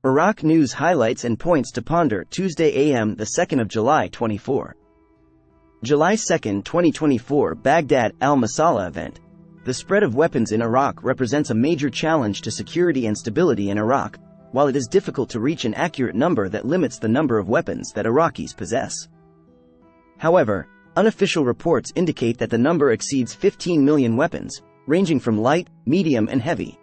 Iraq News highlights and points to ponder. Tuesday a.m. the 2nd of July 24. July 2, 2024 Baghdad al-Masala event. The spread of weapons in Iraq represents a major challenge to security and stability in Iraq, while it is difficult to reach an accurate number that limits the number of weapons that Iraqis possess. However, unofficial reports indicate that the number exceeds 15 million weapons, ranging from light, medium and heavy.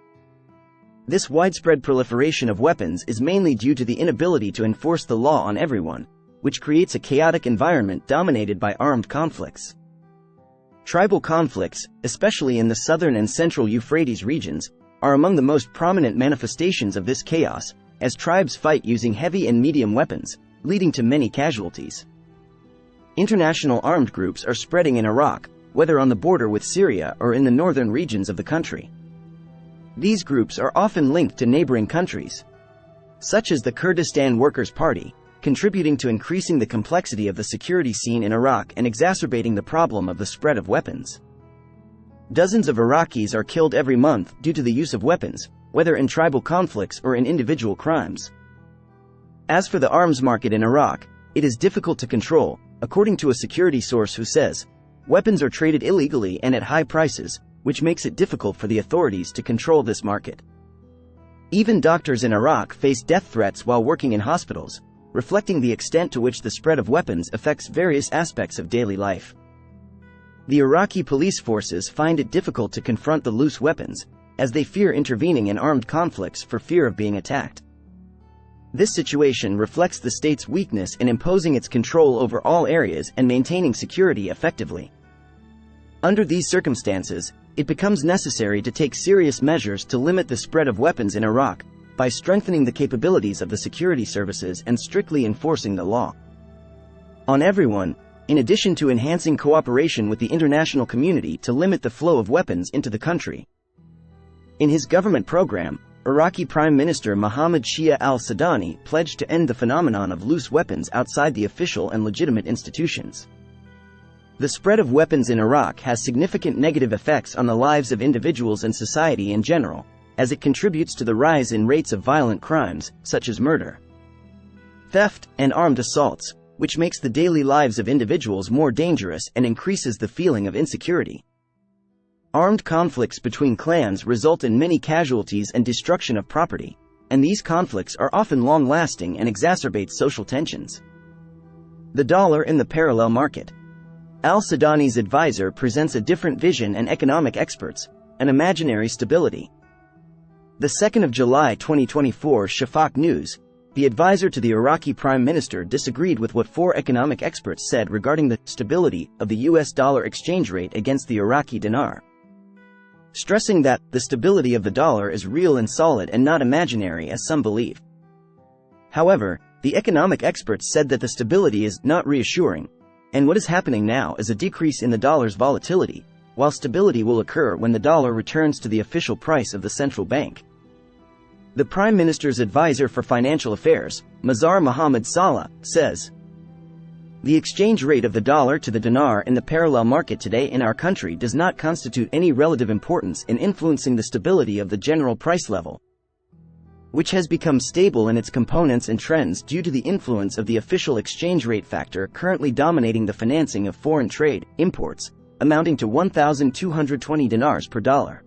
This widespread proliferation of weapons is mainly due to the inability to enforce the law on everyone, which creates a chaotic environment dominated by armed conflicts. Tribal conflicts, especially in the southern and central Euphrates regions, are among the most prominent manifestations of this chaos, as tribes fight using heavy and medium weapons, leading to many casualties. International armed groups are spreading in Iraq, whether on the border with Syria or in the northern regions of the country. These groups are often linked to neighboring countries, such as the Kurdistan Workers' Party, contributing to increasing the complexity of the security scene in Iraq and exacerbating the problem of the spread of weapons. Dozens of Iraqis are killed every month due to the use of weapons, whether in tribal conflicts or in individual crimes. As for the arms market in Iraq, it is difficult to control, according to a security source who says, weapons are traded illegally and at high prices, which makes it difficult for the authorities to control this market. Even doctors in Iraq face death threats while working in hospitals, reflecting the extent to which the spread of weapons affects various aspects of daily life. The Iraqi police forces find it difficult to confront the loose weapons, as they fear intervening in armed conflicts for fear of being attacked. This situation reflects the state's weakness in imposing its control over all areas and maintaining security effectively. Under these circumstances, it becomes necessary to take serious measures to limit the spread of weapons in Iraq, by strengthening the capabilities of the security services and strictly enforcing the law on everyone, in addition to enhancing cooperation with the international community to limit the flow of weapons into the country. In his government program, Iraqi Prime Minister Mohammed Shia al-Sudani pledged to end the phenomenon of loose weapons outside the official and legitimate institutions. The spread of weapons in Iraq has significant negative effects on the lives of individuals and society in general, as it contributes to the rise in rates of violent crimes, such as murder, theft, and armed assaults, which makes the daily lives of individuals more dangerous and increases the feeling of insecurity. Armed conflicts between clans result in many casualties and destruction of property, and these conflicts are often long-lasting and exacerbate social tensions. The dollar in the parallel market. Al-Sudani's advisor presents a different vision and economic experts, an imaginary stability. The 2nd of July 2024 Shafaq News, the advisor to the Iraqi Prime Minister disagreed with what four economic experts said regarding the stability of the US dollar exchange rate against the Iraqi dinar, stressing that the stability of the dollar is real and solid and not imaginary as some believe. However, the economic experts said that the stability is not reassuring, and what is happening now is a decrease in the dollar's volatility, while stability will occur when the dollar returns to the official price of the central bank. The Prime Minister's advisor for financial affairs, Mazhar Mohammed Salah, says, "The exchange rate of the dollar to the dinar in the parallel market today in our country does not constitute any relative importance in influencing the stability of the general price level, which has become stable in its components and trends due to the influence of the official exchange rate factor currently dominating the financing of foreign trade, imports, amounting to 1,220 dinars per dollar.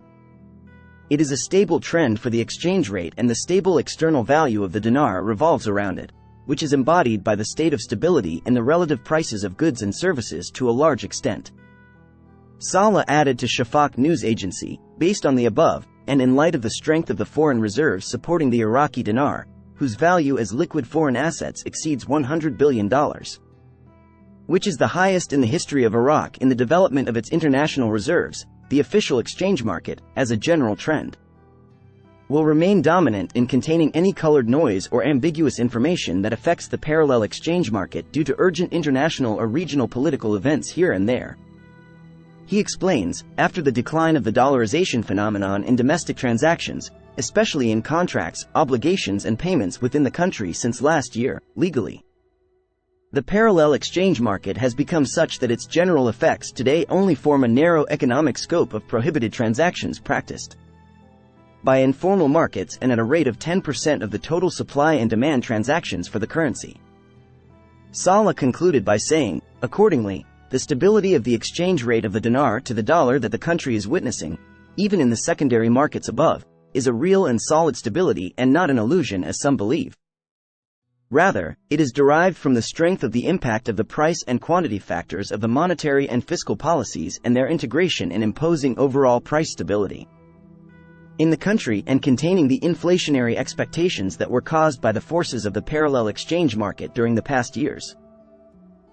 It is a stable trend for the exchange rate, and the stable external value of the dinar revolves around it, which is embodied by the state of stability in the relative prices of goods and services to a large extent." Salah added to Shafaq News Agency, based on the above, and in light of the strength of the foreign reserves supporting the Iraqi dinar, whose value as liquid foreign assets exceeds $100 billion, which is the highest in the history of Iraq in the development of its international reserves, the official exchange market, as a general trend, will remain dominant in containing any colored noise or ambiguous information that affects the parallel exchange market due to urgent international or regional political events here and there. He explains, after the decline of the dollarization phenomenon in domestic transactions, especially in contracts, obligations and payments within the country since last year, legally, the parallel exchange market has become such that its general effects today only form a narrow economic scope of prohibited transactions practiced. by informal markets and at a rate of 10% of the total supply and demand transactions for the currency. Saleh concluded by saying, accordingly, the stability of the exchange rate of the dinar to the dollar that the country is witnessing, even in the secondary markets above, is a real and solid stability and not an illusion as some believe. Rather, it is derived from the strength of the impact of the price and quantity factors of the monetary and fiscal policies and their integration in imposing overall price stability in the country and containing the inflationary expectations that were caused by the forces of the parallel exchange market during the past years.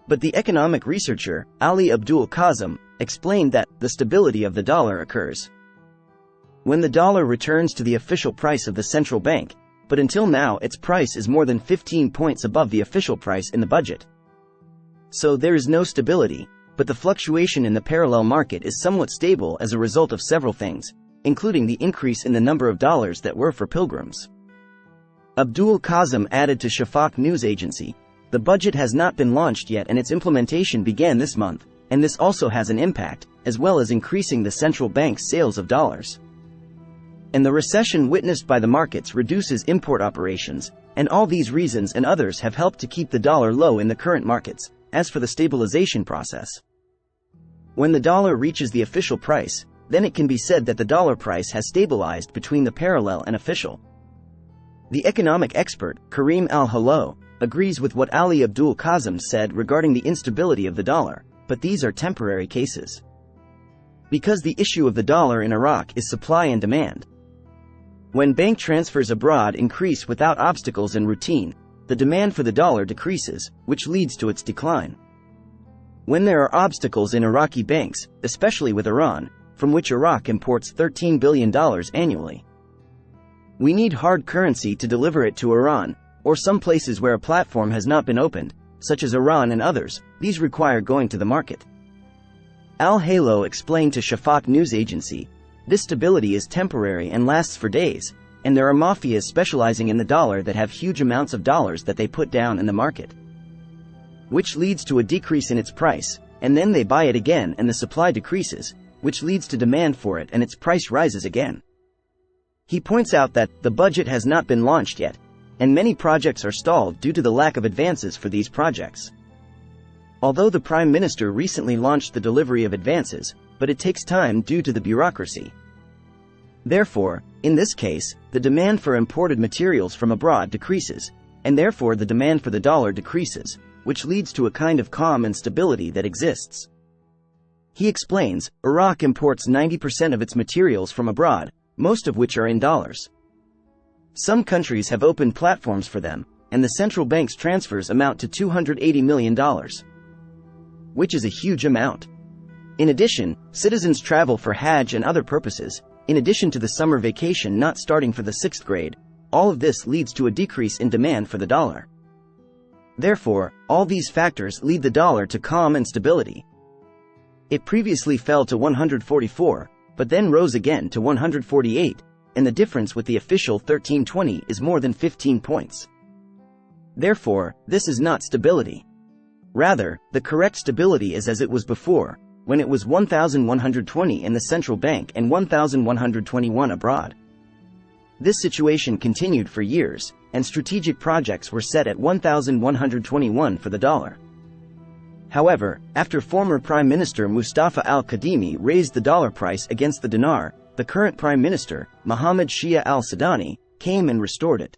But the economic researcher, Ali Abdul Kazim, explained that the stability of the dollar occurs when the dollar returns to the official price of the central bank, but until now its price is more than 15 points above the official price in the budget. So there is no stability, but the fluctuation in the parallel market is somewhat stable as a result of several things, including the increase in the number of dollars that were for pilgrims. Abdul Kazim added to Shafaq news agency, the budget has not been launched yet and its implementation began this month, and this also has an impact, as well as increasing the central bank's sales of dollars. And the recession witnessed by the markets reduces import operations, and all these reasons and others have helped to keep the dollar low in the current markets. As for the stabilization process, when the dollar reaches the official price, then it can be said that the dollar price has stabilized between the parallel and official. The economic expert, Karim Al-Halo, agrees with what Ali Abdul Kazim said regarding the instability of the dollar, but these are temporary cases. Because the issue of the dollar in Iraq is supply and demand. When bank transfers abroad increase without obstacles and routine, the demand for the dollar decreases, which leads to its decline. When there are obstacles in Iraqi banks, especially with Iran, from which Iraq imports $13 billion annually, we need hard currency to deliver it to Iran, or some places where a platform has not been opened, such as Iran and others. These require going to the market. Al-Halo explained to Shafaq news agency, this stability is temporary and lasts for days, and there are mafias specializing in the dollar that have huge amounts of dollars that they put down in the market, which leads to a decrease in its price, and then they buy it again and the supply decreases, which leads to demand for it and its price rises again. He points out that the budget has not been launched yet, and many projects are stalled due to the lack of advances for these projects. Although the Prime Minister recently launched the delivery of advances, but it takes time due to the bureaucracy. Therefore, in this case, the demand for imported materials from abroad decreases, and therefore the demand for the dollar decreases, which leads to a kind of calm and stability that exists. He explains, Iraq imports 90% of its materials from abroad, most of which are in dollars. Some countries have opened platforms for them, and the central bank's transfers amount to $280 million, which is a huge amount. In addition, citizens travel for Hajj and other purposes, in addition to the summer vacation not starting for the 6th grade. All of this leads to a decrease in demand for the dollar. Therefore, all these factors lead the dollar to calm and stability. It previously fell to 144, but then rose again to 148, and the difference with the official 1320 is more than 15 points. Therefore, this is not stability. Rather, the correct stability is as it was before, when it was 1,120 in the central bank and 1,121 abroad. This situation continued for years, and strategic projects were set at 1,121 for the dollar. However, after former Prime Minister Mustafa al-Kadhimi raised the dollar price against the dinar, the current Prime Minister, Mohammed Shia al-Sudani, came and restored it.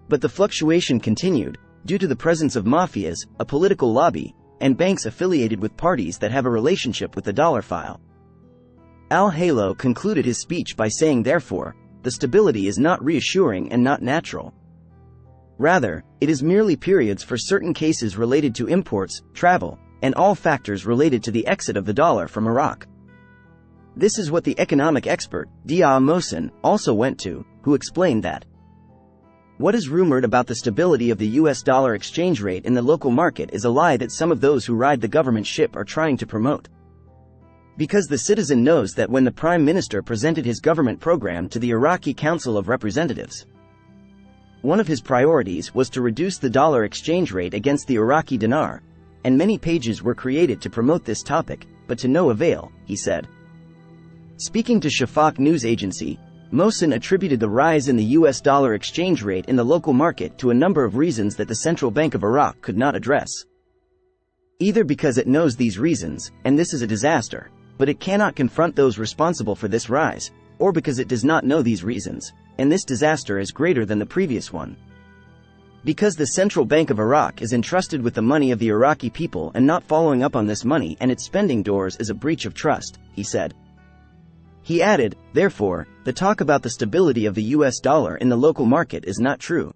But the fluctuation continued, due to the presence of mafias, a political lobby, and banks affiliated with parties that have a relationship with the dollar file. Al-Halo concluded his speech by saying therefore, the stability is not reassuring and not natural. Rather, it is merely periods for certain cases related to imports, travel, and all factors related to the exit of the dollar from Iraq. This is what the economic expert, Dia Mohsen, also went to, who explained that what is rumored about the stability of the US dollar exchange rate in the local market is a lie that some of those who ride the government ship are trying to promote. Because the citizen knows that when the Prime Minister presented his government program to the Iraqi Council of Representatives, one of his priorities was to reduce the dollar exchange rate against the Iraqi dinar, and many pages were created to promote this topic, but to no avail, he said. Speaking to Shafaq news agency, Mohsen attributed the rise in the US dollar exchange rate in the local market to a number of reasons that the Central Bank of Iraq could not address. Either because it knows these reasons, and this is a disaster, but it cannot confront those responsible for this rise, or because it does not know these reasons, and this disaster is greater than the previous one. Because the Central Bank of Iraq is entrusted with the money of the Iraqi people and not following up on this money and its spending doors is a breach of trust, he said. He added, therefore, the talk about the stability of the US dollar in the local market is not true.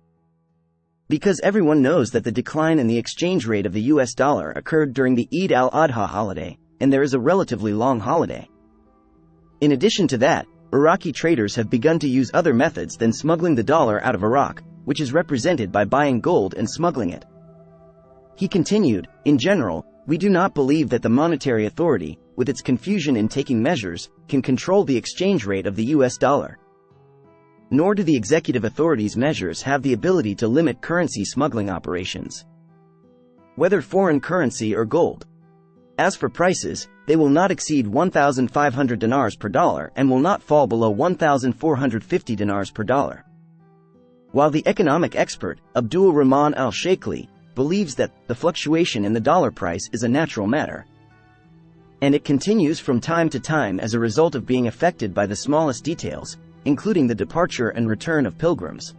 Because everyone knows that the decline in the exchange rate of the US dollar occurred during the Eid al-Adha holiday, and there is a relatively long holiday. In addition to that, Iraqi traders have begun to use other methods than smuggling the dollar out of Iraq, which is represented by buying gold and smuggling it. He continued, in general, we do not believe that the monetary authority, with its confusion in taking measures, can control the exchange rate of the US dollar. Nor do the executive authorities' measures have the ability to limit currency smuggling operations, whether foreign currency or gold. As for prices, they will not exceed 1,500 dinars per dollar and will not fall below 1,450 dinars per dollar. While the economic expert, Abdul Rahman al-Sheikhli, believes that the fluctuation in the dollar price is a natural matter, and it continues from time to time as a result of being affected by the smallest details, including the departure and return of pilgrims.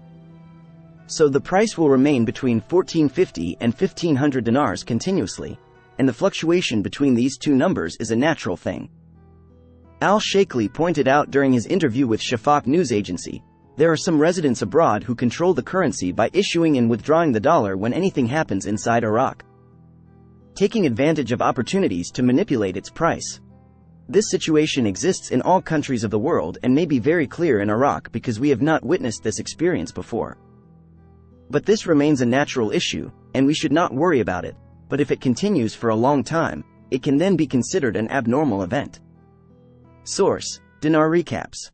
So the price will remain between 1,450 and 1,500 dinars continuously, and the fluctuation between these two numbers is a natural thing. Al-Sheikhli pointed out during his interview with Shafaq news agency, there are some residents abroad who control the currency by issuing and withdrawing the dollar when anything happens inside Iraq, taking advantage of opportunities to manipulate its price. This situation exists in all countries of the world and may be very clear in Iraq because we have not witnessed this experience before. But this remains a natural issue, and we should not worry about it, but if it continues for a long time, it can then be considered an abnormal event. Source: Dinar Recaps.